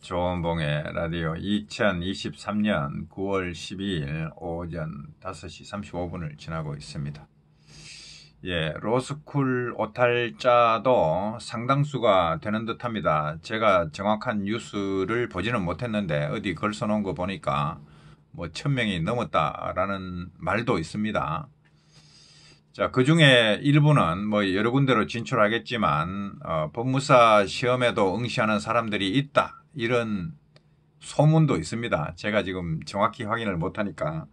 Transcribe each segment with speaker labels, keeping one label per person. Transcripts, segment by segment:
Speaker 1: 조원봉의 라디오 2023년 9월 12일 오전 5시 35분을 지나고 있습니다. 로스쿨 오탈자도 상당수가 되는 듯합니다. 제가 정확한 뉴스를 보지는 못했는데 어디 글 써놓은 거 보니까 1000명이 넘었다라는 말도 있습니다. 자, 그 중에 일부는 여러 군데로 진출하겠지만, 법무사 시험에도 응시하는 사람들이 있다. 이런 소문도 있습니다. 제가 지금 정확히 확인을 못하니까,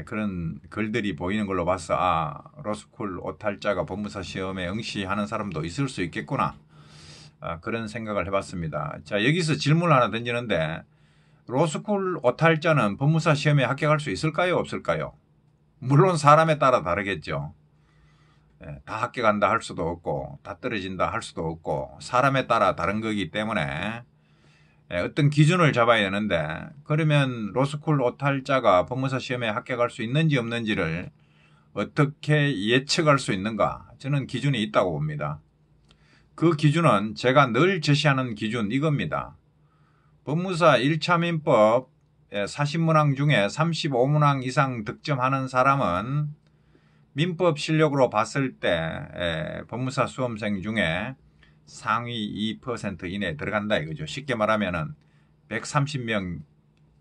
Speaker 1: 그런 글들이 보이는 걸로 봐서, 로스쿨 오탈자가 법무사 시험에 응시하는 사람도 있을 수 있겠구나. 그런 생각을 해봤습니다. 자, 여기서 질문을 하나 던지는데, 로스쿨 오탈자는 법무사 시험에 합격할 수 있을까요? 없을까요? 물론 사람에 따라 다르겠죠. 다 합격한다 할 수도 없고 다 떨어진다 할 수도 없고 사람에 따라 다른 거기 때문에 어떤 기준을 잡아야 되는데, 그러면 로스쿨 오탈자가 법무사 시험에 합격할 수 있는지 없는지를 어떻게 예측할 수 있는가? 저는 기준이 있다고 봅니다. 그 기준은 제가 늘 제시하는 기준 이겁니다. 법무사 1차 민법 40문항 중에 35문항 이상 득점하는 사람은 민법 실력으로 봤을 때 법무사 수험생 중에 상위 2% 이내에 들어간다 이거죠. 쉽게 말하면은 130명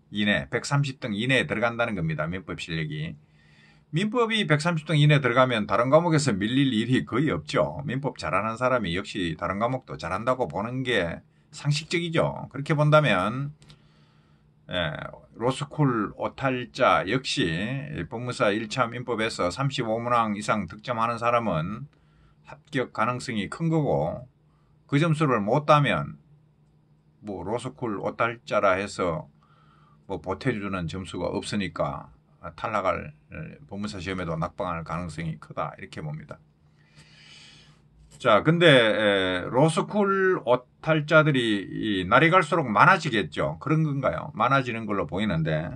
Speaker 1: 이내, 130등 이내에 들어간다는 겁니다. 민법 실력이. 민법이 130등 이내에 들어가면 다른 과목에서 밀릴 일이 거의 없죠. 민법 잘하는 사람이 역시 다른 과목도 잘한다고 보는 게 상식적이죠. 그렇게 본다면 로스쿨 오탈자 역시 법무사 1차 민법에서 35문항 이상 득점하는 사람은 합격 가능성이 큰 거고, 그 점수를 못 따면 로스쿨 오탈자라 해서 보태주는 점수가 없으니까 탈락할, 법무사 시험에도 낙방할 가능성이 크다 이렇게 봅니다. 자, 근데 로스쿨 오탈자들이 날이 갈수록 많아지겠죠. 그런 건가요? 많아지는 걸로 보이는데,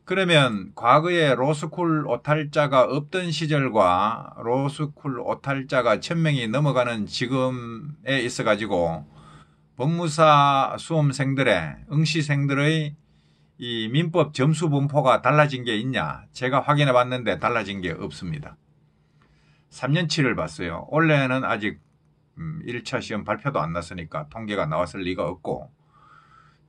Speaker 1: 그러면 과거에 로스쿨 오탈자가 없던 시절과 로스쿨 오탈자가 1000명이 넘어가는 지금에 있어 가지고 법무사 수험생들의 응시생들의 이 민법 점수 분포가 달라진 게 있냐? 제가 확인해 봤는데 달라진 게 없습니다. 3년치를 봤어요. 올해는 아직 1차 시험 발표도 안 났으니까 통계가 나왔을 리가 없고,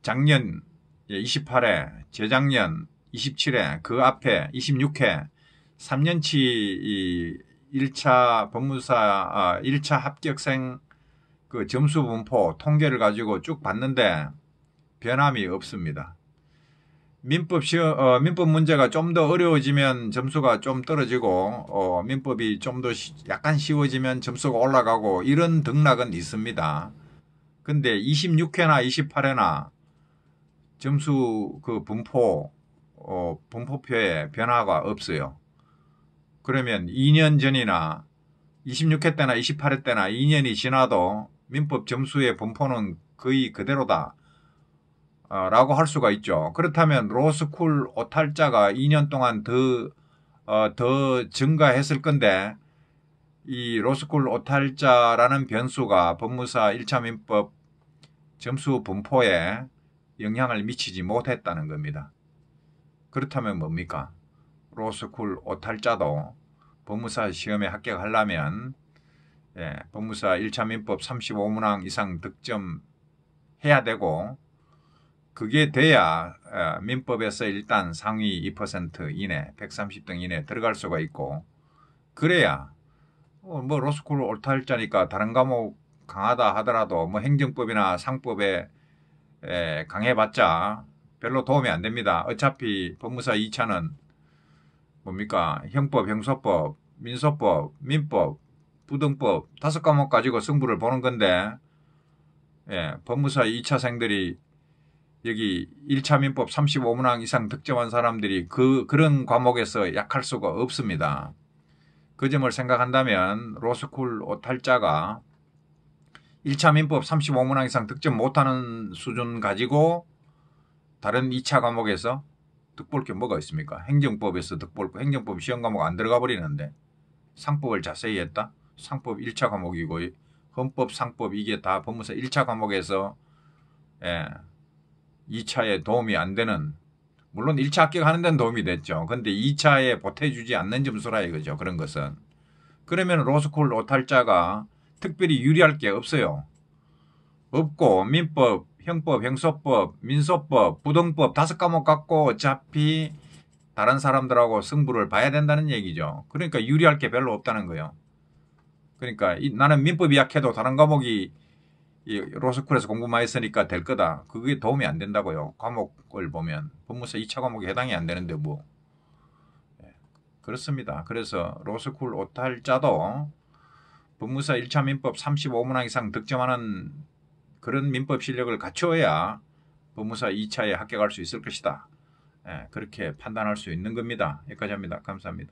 Speaker 1: 작년 28회, 재작년 27회, 그 앞에 26회 3년치 1차 법무사 1차 합격생 그 점수 분포 통계를 가지고 쭉 봤는데 변함이 없습니다. 민법 문제가 좀 더 어려워지면 점수가 좀 떨어지고, 민법이 좀 더 약간 쉬워지면 점수가 올라가고, 이런 등락은 있습니다. 근데 26회나 28회나 점수 그 분포표에 변화가 없어요. 그러면 2년 전이나 26회 때나 28회 때나 2년이 지나도 민법 점수의 분포는 거의 그대로다 라고 할 수가 있죠. 그렇다면 로스쿨 오탈자가 2년 동안 더 증가했을 건데, 이 로스쿨 오탈자라는 변수가 법무사 1차 민법 점수 분포에 영향을 미치지 못했다는 겁니다. 그렇다면 뭡니까? 로스쿨 오탈자도 법무사 시험에 합격하려면 법무사 1차 민법 35문항 이상 득점해야 되고, 그게 돼야 민법에서 일단 상위 2% 이내, 130등 이내 들어갈 수가 있고, 그래야 로스쿨 오탈자니까 다른 과목 강하다 하더라도 행정법이나 상법에 강해봤자 별로 도움이 안 됩니다. 어차피 법무사 2차는 뭡니까? 형법, 형소법, 민소법, 민법, 부등법 5과목 가지고 승부를 보는 건데, 법무사 2차생들이 여기 1차 민법 35문항 이상 득점한 사람들이 그런 과목에서 약할 수가 없습니다. 그 점을 생각한다면 로스쿨 오탈자가 1차 민법 35문항 이상 득점 못하는 수준 가지고 다른 2차 과목에서 득볼 게 뭐가 있습니까? 행정법에서 행정법 시험 과목 안 들어가 버리는데, 상법을 자세히 했다? 상법 1차 과목이고 헌법, 상법 이게 다 법무사 1차 과목에서 예, 2차에 도움이 안 되는, 물론 1차 합격하는 데는 도움이 됐죠. 근데 2차에 보태주지 않는 점수라 이거죠. 그런 것은. 그러면 로스쿨 오탈자가 특별히 유리할 게 없어요. 없고 민법, 형법, 형소법, 민소법, 부동법 5과목 갖고 어차피 다른 사람들하고 승부를 봐야 된다는 얘기죠. 그러니까 유리할 게 별로 없다는 거예요. 그러니까 나는 민법이 약해도 다른 과목이 로스쿨에서 공부 많이 했으니까 될 거다. 그게 도움이 안 된다고요. 과목을 보면 법무사 2차 과목이 해당이 안 되는데 뭐. 그렇습니다. 그래서 로스쿨 오탈자도 법무사 1차 민법 35문항 이상 득점하는 그런 민법 실력을 갖추어야 법무사 2차에 합격할 수 있을 것이다. 그렇게 판단할 수 있는 겁니다. 여기까지 합니다. 감사합니다.